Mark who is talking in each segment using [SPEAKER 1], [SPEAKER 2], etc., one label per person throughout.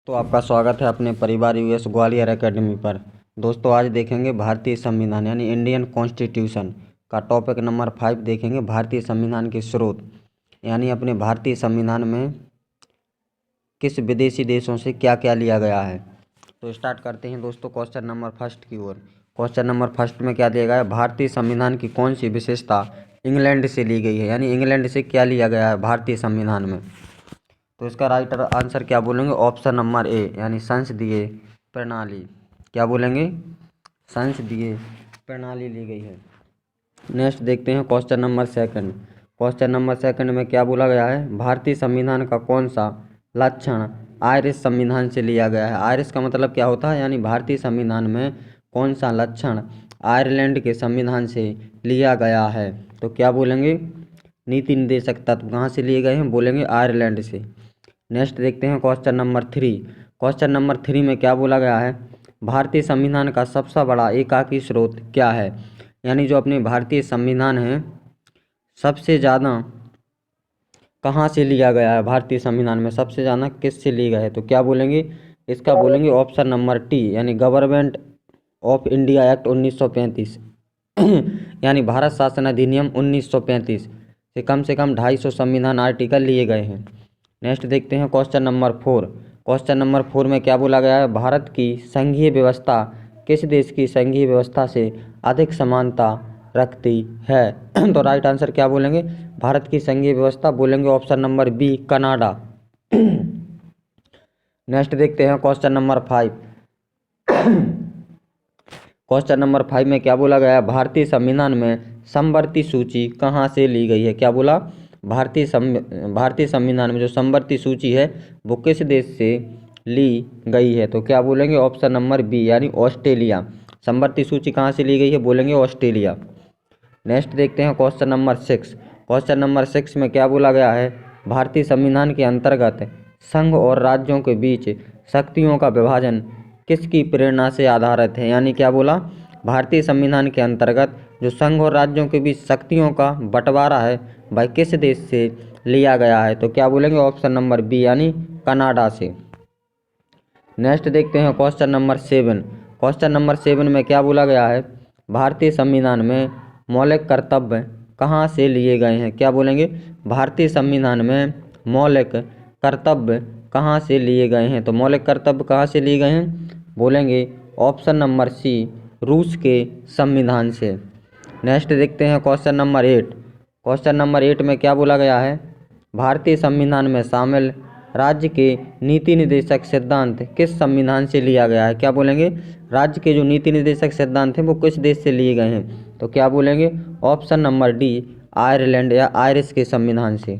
[SPEAKER 1] तो आपका स्वागत है अपने परिवार यूएस ग्वालियर एकेडमी पर। दोस्तों आज देखेंगे भारतीय संविधान यानी इंडियन कॉन्स्टिट्यूशन का टॉपिक नंबर 5 देखेंगे। भारतीय संविधान के स्रोत यानी अपने भारतीय संविधान में किस विदेशी देशों से क्या क्या लिया गया है। तो स्टार्ट करते हैं दोस्तों क्वेश्चन नंबर फर्स्ट की ओर। क्वेश्चन नंबर फर्स्ट में क्या दिया गया है, भारतीय संविधान की कौन सी विशेषता इंग्लैंड से ली गई है, यानी इंग्लैंड से क्या लिया गया है भारतीय संविधान में। तो इसका राइट आंसर क्या बोलेंगे, ऑप्शन नंबर ए यानी संसदीय प्रणाली। क्या बोलेंगे, संसदीय प्रणाली ली गई है। नेक्स्ट देखते हैं question number second. Question number second में क्या बोला गया है, भारतीय संविधान का कौन सा लक्षण आयरिश संविधान से लिया गया है। आयरिश का मतलब क्या होता है, यानी भारतीय संविधान में कौन सा लक्षण आयरलैंड के संविधान से लिया गया है। तो क्या बोलेंगे, नीति निर्देशक तत्व कहाँ से लिए गए हैं, बोलेंगे आयरलैंड से। नेक्स्ट देखते हैं क्वेश्चन नंबर 3। क्वेश्चन नंबर 3 में क्या बोला गया है, भारतीय संविधान का सबसे बड़ा एकाकी स्रोत क्या है, यानी जो अपने भारतीय संविधान है सबसे ज़्यादा कहाँ से लिया गया है, भारतीय संविधान में सबसे ज़्यादा किस से लिया गया है। तो क्या बोलेंगे, इसका बोलेंगे ऑप्शन नंबर टी यानी गवर्नमेंट ऑफ इंडिया एक्ट 1935 यानी भारत शासन अधिनियम 1935 से कम 250 संविधान आर्टिकल लिए गए हैं। नेक्स्ट देखते हैं क्वेश्चन नंबर 4। क्वेश्चन नंबर 4 में क्या बोला गया है, भारत की संघीय व्यवस्था किस देश की संघीय व्यवस्था से अधिक समानता रखती है। तो राइट आंसर क्या बोलेंगे, भारत की संघीय व्यवस्था, बोलेंगे option number B Canada. Next देखते हैं क्वेश्चन नंबर 5। क्वेश्चन नंबर 5 में क्या बोला गया है, भारतीय संविधान में समवर्ती सूची कहाँ से ली गई है। क्या बोला, भारतीय संविधान में जो समवर्ती सूची है वो किस देश से ली गई है। तो क्या बोलेंगे, ऑप्शन नंबर बी यानी ऑस्ट्रेलिया। समवर्ती सूची कहाँ से ली गई है, बोलेंगे ऑस्ट्रेलिया। नेक्स्ट देखते हैं क्वेश्चन नंबर 6। क्वेश्चन नंबर 6 में क्या बोला गया है, भारतीय संविधान के अंतर्गत संघ और राज्यों के बीच शक्तियों का विभाजन किसकी प्रेरणा से आधारित है। यानी क्या बोला, भारतीय संविधान के अंतर्गत जो संघ और राज्यों के बीच शक्तियों का बंटवारा है वह किस देश से लिया गया है। तो क्या बोलेंगे, ऑप्शन नंबर बी यानी कनाडा से। नेक्स्ट देखते हैं क्वेश्चन नंबर 7। क्वेश्चन नंबर 7 में क्या बोला गया है, भारतीय संविधान में मौलिक कर्तव्य कहाँ से लिए गए हैं। क्या बोलेंगे, भारतीय संविधान में मौलिक कर्तव्य कहाँ से लिए गए हैं। तो मौलिक कर्तव्य कहाँ से लिए गए हैं, बोलेंगे ऑप्शन नंबर सी रूस के संविधान से। नेक्स्ट देखते हैं क्वेश्चन नंबर 8। क्वेश्चन नंबर 8 में क्या बोला गया है, भारतीय संविधान में शामिल राज्य के नीति निर्देशक सिद्धांत किस संविधान से लिया गया है। क्या बोलेंगे, राज्य के जो नीति निर्देशक सिद्धांत हैं वो किस देश से लिए गए हैं। तो क्या बोलेंगे, ऑप्शन नंबर डी आयरलैंड या आयरिश के संविधान से।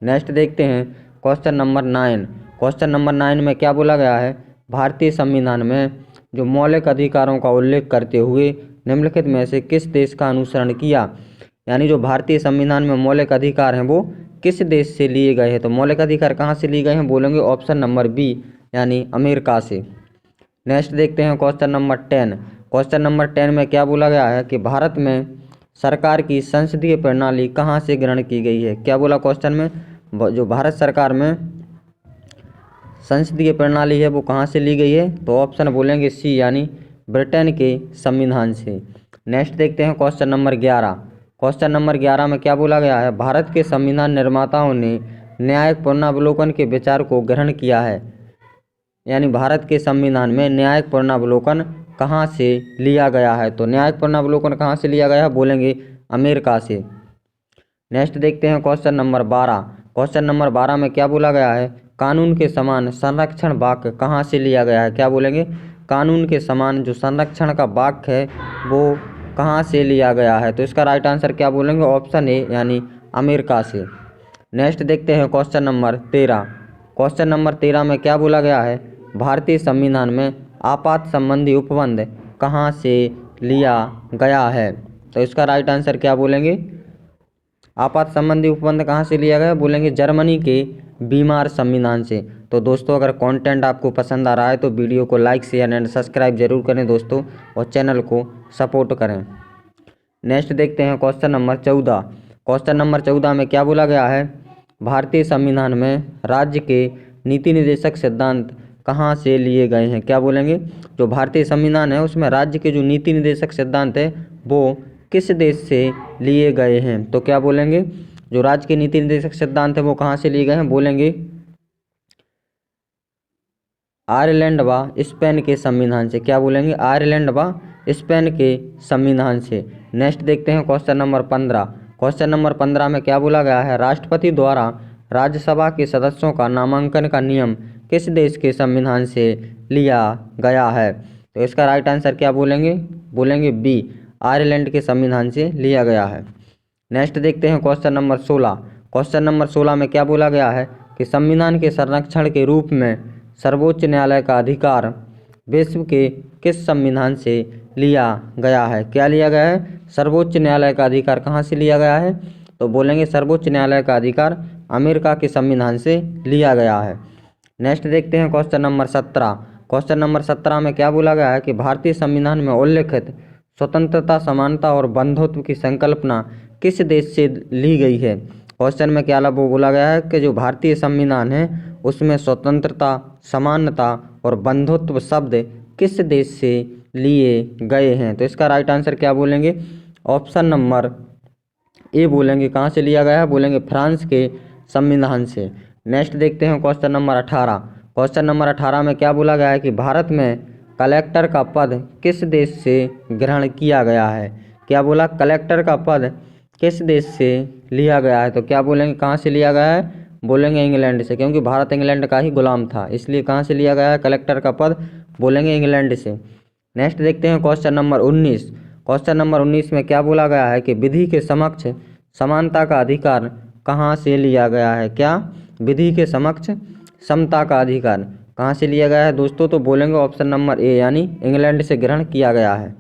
[SPEAKER 1] नेक्स्ट देखते हैं क्वेश्चन नंबर 9। क्वेश्चन नंबर 9 में क्या बोला गया है, भारतीय संविधान में जो मौलिक अधिकारों का उल्लेख करते हुए निम्नलिखित में से किस देश का अनुसरण किया। यानी जो भारतीय संविधान में मौलिक अधिकार हैं वो किस देश से लिए गए हैं। तो मौलिक अधिकार कहाँ से लिए गए हैं, बोलेंगे ऑप्शन नंबर बी यानी अमेरिका से। नेक्स्ट देखते हैं क्वेश्चन नंबर 10। क्वेश्चन नंबर 10 में क्या बोला गया है कि भारत में सरकार की संसदीय प्रणाली कहाँ से ग्रहण की गई है। क्या बोला क्वेश्चन में, जो भारत सरकार में संसदीय प्रणाली है वो कहाँ से ली गई है। तो ऑप्शन बोलेंगे सी यानी ब्रिटेन के संविधान से। नेक्स्ट देखते हैं क्वेश्चन नंबर 11। क्वेश्चन नंबर 11 में क्या बोला गया है, भारत के संविधान निर्माताओं ने न्यायिक पुनरावलोकन के विचार को ग्रहण किया है। यानी भारत के संविधान में न्यायिक पुनरावलोकन कहाँ से लिया गया है। तो न्यायिक पुनरावलोकन कहाँ से लिया गया है, बोलेंगे अमेरिका से। नेक्स्ट देखते हैं क्वेश्चन नंबर 12। क्वेश्चन नंबर 12 में क्या बोला गया है, कानून के समान संरक्षण वाक्य कहाँ से लिया गया है। क्या बोलेंगे, कानून के समान जो संरक्षण का वाक्य है वो कहाँ से लिया गया है। तो इसका राइट आंसर क्या बोलेंगे, ऑप्शन ए यानी अमेरिका से। नेक्स्ट देखते हैं क्वेश्चन नंबर 13। क्वेश्चन नंबर 13 में क्या बोला गया है, भारतीय संविधान में आपात संबंधी उपबंध कहाँ से लिया गया है। तो इसका राइट आंसर क्या बोलेंगे, आपात संबंधी उपबंध कहाँ से लिया गया, बोलेंगे जर्मनी के बीमार संविधान से। तो दोस्तों अगर कंटेंट आपको पसंद आ रहा है तो वीडियो को लाइक शेयर एंड सब्सक्राइब जरूर करें दोस्तों, और चैनल को सपोर्ट करें। नेक्स्ट देखते हैं क्वेश्चन नंबर 14। क्वेश्चन नंबर 14 में क्या बोला गया है, भारतीय संविधान में राज्य के नीति निर्देशक सिद्धांत कहाँ से लिए गए हैं? क्या बोलेंगे? जो भारतीय संविधान है उसमें राज्य के जो नीति निर्देशक सिद्धांत है वो किस देश से लिए गए हैं? तो क्या बोलेंगे? जो राज्य के नीति निर्देशक सिद्धांत है वो कहाँ से लिए गए हैं? बोलेंगे आयरलैंड व स्पेन के संविधान से। क्या बोलेंगे? आयरलैंड व स्पेन के संविधान से। नेक्स्ट देखते हैं क्वेश्चन नंबर 15। क्वेश्चन नंबर 15 में क्या बोला गया है? राष्ट्रपति द्वारा राज्यसभा के सदस्यों का नामांकन का नियम किस देश के संविधान से लिया गया है? तो इसका राइट आंसर क्या बोलेंगे? बोलेंगे बी, आयरलैंड के संविधान से लिया गया है। नेक्स्ट देखते हैं क्वेश्चन नंबर 16। क्वेश्चन नंबर 16 में क्या बोला गया है कि संविधान के संरक्षण के रूप में सर्वोच्च न्यायालय का अधिकार विश्व के किस संविधान से लिया गया है? क्या लिया गया है? सर्वोच्च न्यायालय का अधिकार कहाँ से लिया गया है? तो बोलेंगे सर्वोच्च न्यायालय का अधिकार अमेरिका के संविधान से लिया गया है। नेक्स्ट देखते हैं क्वेश्चन नंबर 17। क्वेश्चन नंबर 17 में क्या बोला गया है कि भारतीय संविधान में उल्लिखित स्वतंत्रता, समानता और बंधुत्व की संकल्पना किस देश से ली गई है? क्वेश्चन में क्या बोला गया है कि जो भारतीय संविधान है उसमें स्वतंत्रता, समानता और बंधुत्व शब्द किस देश से लिए गए हैं? तो इसका राइट आंसर क्या बोलेंगे? ऑप्शन नंबर ए बोलेंगे। कहाँ से लिया गया है? बोलेंगे फ्रांस के संविधान से। नेक्स्ट देखते हैं क्वेश्चन नंबर 18। क्वेश्चन नंबर 18 में क्या बोला गया है कि भारत में कलेक्टर का पद किस देश से ग्रहण किया गया है? क्या बोला? कलेक्टर का पद किस देश से लिया गया है? तो क्या बोलेंगे? कहाँ से लिया गया है? बोलेंगे इंग्लैंड से, क्योंकि भारत इंग्लैंड का ही गुलाम था, इसलिए कहाँ से लिया गया है कलेक्टर का पद? बोलेंगे इंग्लैंड से। नेक्स्ट देखते हैं क्वेश्चन नंबर 19। क्वेश्चन नंबर 19 में क्या बोला गया है कि विधि के समक्ष समानता का अधिकार कहाँ से लिया गया है? क्या? विधि के समक्ष समता का अधिकार कहाँ से लिया गया है दोस्तों? तो बोलेंगे ऑप्शन नंबर ए, यानी इंग्लैंड से ग्रहण किया गया है।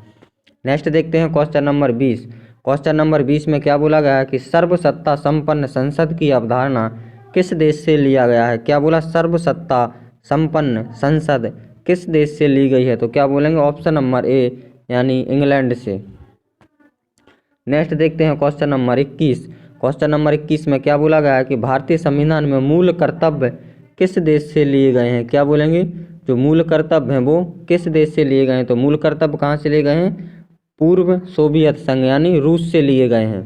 [SPEAKER 1] नेक्स्ट देखते हैं क्वेश्चन नंबर 20। क्वेश्चन नंबर 20 में क्या बोला गया है कि सर्वसत्ता संपन्न संसद की अवधारणा किस देश से लिया गया है? क्या बोला? सर्वसत्ता संपन्न संसद किस देश से ली गई है? तो क्या बोलेंगे? ऑप्शन नंबर ए, यानी इंग्लैंड से। नेक्स्ट देखते हैं क्वेश्चन नंबर 21। क्वेश्चन नंबर 21 में क्या बोला गया है कि भारतीय संविधान में मूल कर्तव्य किस देश से लिए गए हैं? क्या बोलेंगे? जो मूल कर्तव्य हैं वो किस देश से लिए गए हैं? तो मूल कर्तव्य कहाँ से लिए गए हैं? पूर्व सोवियत संघ यानी रूस से लिए गए हैं।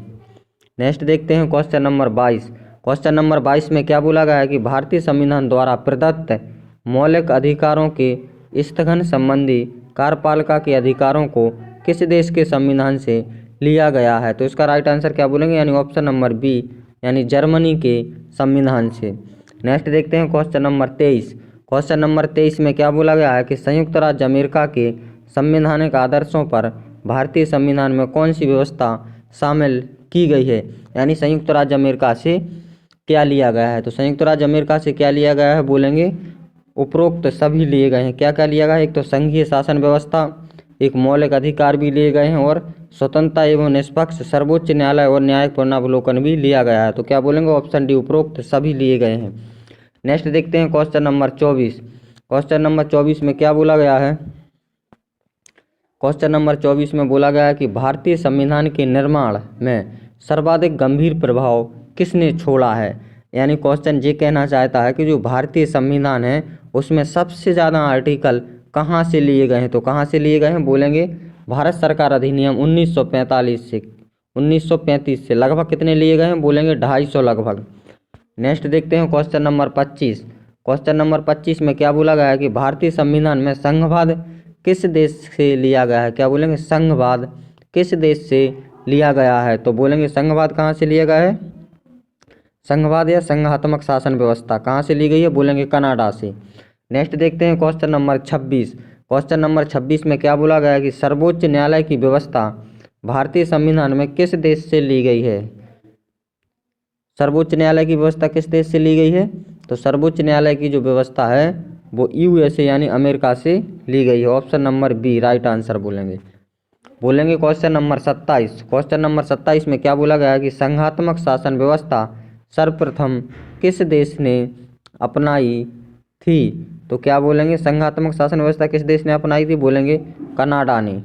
[SPEAKER 1] नेक्स्ट देखते हैं क्वेश्चन नंबर 22। क्वेश्चन नंबर 22 में क्या बोला गया है कि भारतीय संविधान द्वारा प्रदत्त मौलिक अधिकारों के स्थगन संबंधी कार्यपालिका के अधिकारों को किस देश के संविधान से लिया गया है? तो इसका राइट आंसर क्या बोलेंगे? यानी ऑप्शन नंबर बी, यानी जर्मनी के संविधान से। नेक्स्ट देखते हैं क्वेश्चन नंबर 23। क्वेश्चन नंबर 23 में क्या बोला गया है कि संयुक्त राज्य अमेरिका के संवैधानिक आदर्शों पर भारतीय संविधान में कौन सी व्यवस्था शामिल की गई है? यानी संयुक्त राज्य अमेरिका से क्या लिया गया है? तो संयुक्त राज्य अमेरिका से क्या लिया गया है? बोलेंगे उपरोक्त सभी लिए गए हैं। क्या क्या लिया गया है? एक तो संघीय शासन व्यवस्था, एक मौलिक अधिकार भी लिए गए हैं और स्वतंत्रता एवं निष्पक्ष सर्वोच्च न्यायालय और न्यायिक पुनरावलोकन भी लिया गया है। तो क्या बोलेंगे? ऑप्शन डी, उपरोक्त सभी लिए गए हैं। नेक्स्ट देखते हैं क्वेश्चन नंबर 24। क्वेश्चन नंबर 24 में क्या बोला गया है? क्वेश्चन नंबर 24 में बोला गया है कि भारतीय संविधान के निर्माण में सर्वाधिक गंभीर प्रभाव किसने छोड़ा है? यानी क्वेश्चन ये कहना चाहता है कि जो भारतीय संविधान है उसमें सबसे ज़्यादा आर्टिकल कहाँ से लिए गए हैं? तो कहाँ से लिए गए हैं? बोलेंगे भारत सरकार अधिनियम 1935 से लगभग कितने लिए गए हैं? बोलेंगे 250 लगभग। नेक्स्ट देखते हैं क्वेश्चन नंबर 25। क्वेश्चन नंबर 25 में क्या बोला गया है कि भारतीय संविधान में संघवाद किस देश से लिया गया है? क्या बोलेंगे? संघवाद किस देश से लिया गया है? तो बोलेंगे संघवाद कहाँ से लिया गया है? संघवाद या संघात्मक शासन व्यवस्था कहाँ से ली गई है? बोलेंगे कनाडा से। नेक्स्ट देखते हैं क्वेश्चन नंबर 26। क्वेश्चन नंबर 26 में क्या बोला गया है कि सर्वोच्च न्यायालय की व्यवस्था भारतीय संविधान में किस देश से ली गई है? सर्वोच्च न्यायालय की व्यवस्था किस देश से ली गई है? तो सर्वोच्च न्यायालय की जो व्यवस्था है वो यूएसए यानी अमेरिका से ली गई है। Option number B right answer बोलेंगे। Question number 27। क्वेश्चन नंबर 27 में क्या बोला गया है कि संघात्मक शासन व्यवस्था सर्वप्रथम किस देश ने अपनाई थी? तो क्या बोलेंगे? संघात्मक शासन व्यवस्था किस देश ने अपनाई थी? बोलेंगे कनाडा ने।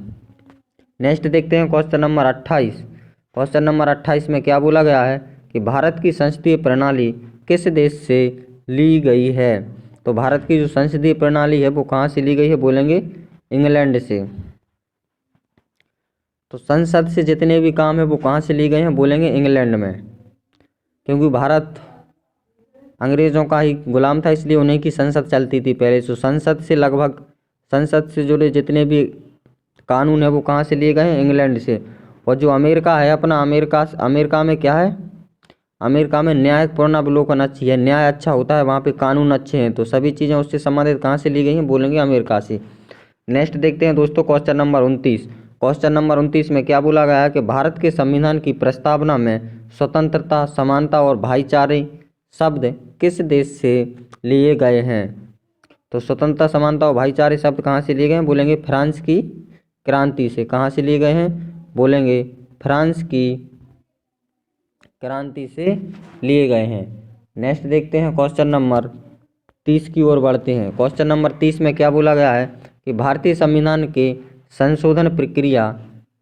[SPEAKER 1] नेक्स्ट देखते हैं क्वेश्चन नंबर 28। क्वेश्चन नंबर 28 में क्या बोला गया है कि भारत की संसदीय प्रणाली किस देश से ली गई है? तो भारत की जो संसदीय प्रणाली है वो कहाँ से ली गई है, बोलेंगे इंग्लैंड से। तो संसद से जितने भी काम है वो कहाँ से लिए गए हैं, बोलेंगे इंग्लैंड में, क्योंकि भारत अंग्रेज़ों का ही गुलाम था, इसलिए उन्हीं की संसद चलती थी पहले। तो संसद से जुड़े जितने भी कानून है वो कहाँ से लिए गए हैं, इंग्लैंड से। और जो अमेरिका है अपना, अमेरिका में क्या है, अमेरिका में न्यायपूर्ण अवलोकन अच्छी है, न्याय अच्छा होता है, वहाँ पे कानून अच्छे हैं, तो सभी चीज़ें उससे संबंधित कहाँ से ली गई हैं, बोलेंगे अमेरिका से। नेक्स्ट देखते हैं दोस्तों क्वेश्चन नंबर 29। क्वेश्चन नंबर 29 में क्या बोला गया है कि भारत के संविधान की प्रस्तावना में स्वतंत्रता, समानता और भाईचारे शब्द किस देश से लिए गए हैं। तो स्वतंत्रता, समानता और भाईचारे शब्द कहाँ से लिए गए हैं, बोलेंगे फ्रांस की क्रांति से। कहाँ से लिए गए हैं, बोलेंगे फ्रांस की क्रांति से लिए गए हैं। नेक्स्ट देखते हैं क्वेश्चन नंबर 30 की ओर बढ़ते हैं। क्वेश्चन नंबर 30 में क्या बोला गया है कि भारतीय संविधान के संशोधन प्रक्रिया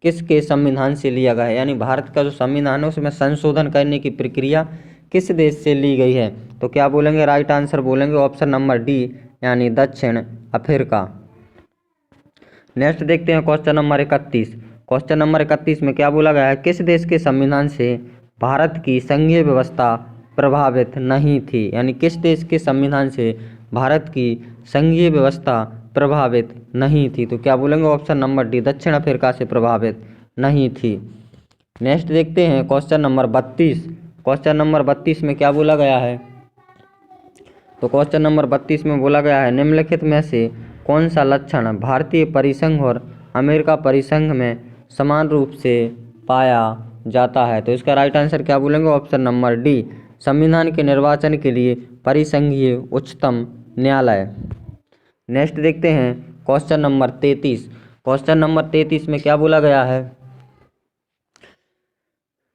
[SPEAKER 1] किसके संविधान से लिया गया है, यानी भारत का जो संविधान है उसमें संशोधन करने की प्रक्रिया किस देश से ली गई है। तो क्या बोलेंगे, राइट आंसर बोलेंगे ऑप्शन नंबर डी, यानी दक्षिण अफ्रीका। नेक्स्ट देखते हैं क्वेश्चन नंबर 31। क्वेश्चन नंबर 31 में क्या बोला गया है, किस देश के संविधान से भारत की संघीय व्यवस्था प्रभावित नहीं थी, यानी किस देश के संविधान से भारत की संघीय व्यवस्था प्रभावित नहीं थी। तो क्या बोलेंगे, ऑप्शन नंबर डी, दक्षिण अफ्रीका से प्रभावित नहीं थी। नेक्स्ट देखते हैं क्वेश्चन नंबर 32। क्वेश्चन नंबर 32 में क्या बोला गया है, तो क्वेश्चन नंबर 32 में बोला गया है निम्नलिखित में से कौन सा लक्षण भारतीय परिसंघ और अमेरिका परिसंघ में समान रूप से पाया जाता है। तो इसका राइट आंसर क्या बोलेंगे, ऑप्शन नंबर डी, संविधान के निर्वाचन के लिए परिसंघीय उच्चतम न्यायालय। नेक्स्ट देखते हैं क्वेश्चन नंबर 33। क्वेश्चन नंबर 33 में क्या बोला गया है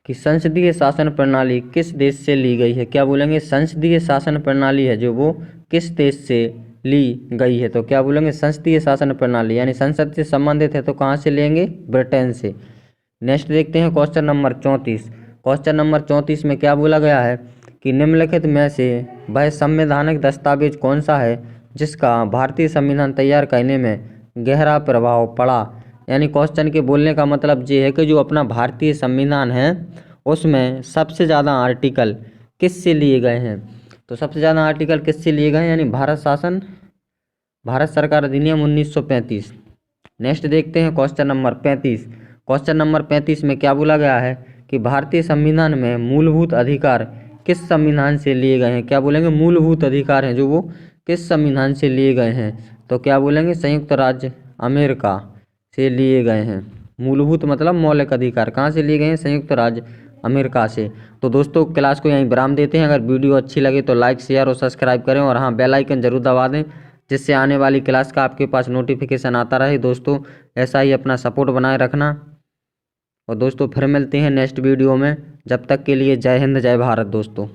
[SPEAKER 1] कि संसदीय शासन प्रणाली किस देश से ली गई है। क्या बोलेंगे, संसदीय शासन प्रणाली है जो वो किस देश से ली गई है। तो क्या बोलेंगे, संसदीय शासन प्रणाली यानी संसद से संबंधित है, तो कहाँ से लेंगे, ब्रिटेन से। नेक्स्ट देखते हैं क्वेश्चन नंबर 34। क्वेश्चन नंबर 34 में क्या बोला गया है कि निम्नलिखित में से वह संवैधानिक दस्तावेज कौन सा है जिसका भारतीय संविधान तैयार करने में गहरा प्रभाव पड़ा। यानी क्वेश्चन के बोलने का मतलब ये है कि जो अपना भारतीय संविधान है उसमें सबसे ज़्यादा आर्टिकल किस से लिए गए हैं। तो सबसे ज़्यादा आर्टिकल किस से लिए गए हैं, यानी भारत सरकार अधिनियम 1935। नेक्स्ट देखते हैं क्वेश्चन नंबर 35। क्वेश्चन नंबर 35 में क्या बोला गया है कि भारतीय संविधान में मूलभूत अधिकार किस संविधान से लिए गए हैं। क्या बोलेंगे, मूलभूत अधिकार हैं जो वो किस संविधान से लिए गए हैं। तो क्या बोलेंगे, संयुक्त राज्य अमेरिका से लिए गए हैं। मूलभूत मतलब मौलिक अधिकार, कहाँ से लिए गए हैं, संयुक्त राज्य अमेरिका से। तो दोस्तों क्लास को यहीं विराम देते हैं। अगर वीडियो अच्छी लगे तो लाइक, शेयर और सब्सक्राइब करें, और हाँ बेल आइकन जरूर दबा दें जिससे आने वाली क्लास का आपके पास नोटिफिकेशन आता रहे। दोस्तों ऐसा ही अपना सपोर्ट बनाए रखना, और दोस्तों फिर मिलते हैं नेक्स्ट वीडियो में। जब तक के लिए जय हिंद, जय भारत दोस्तों।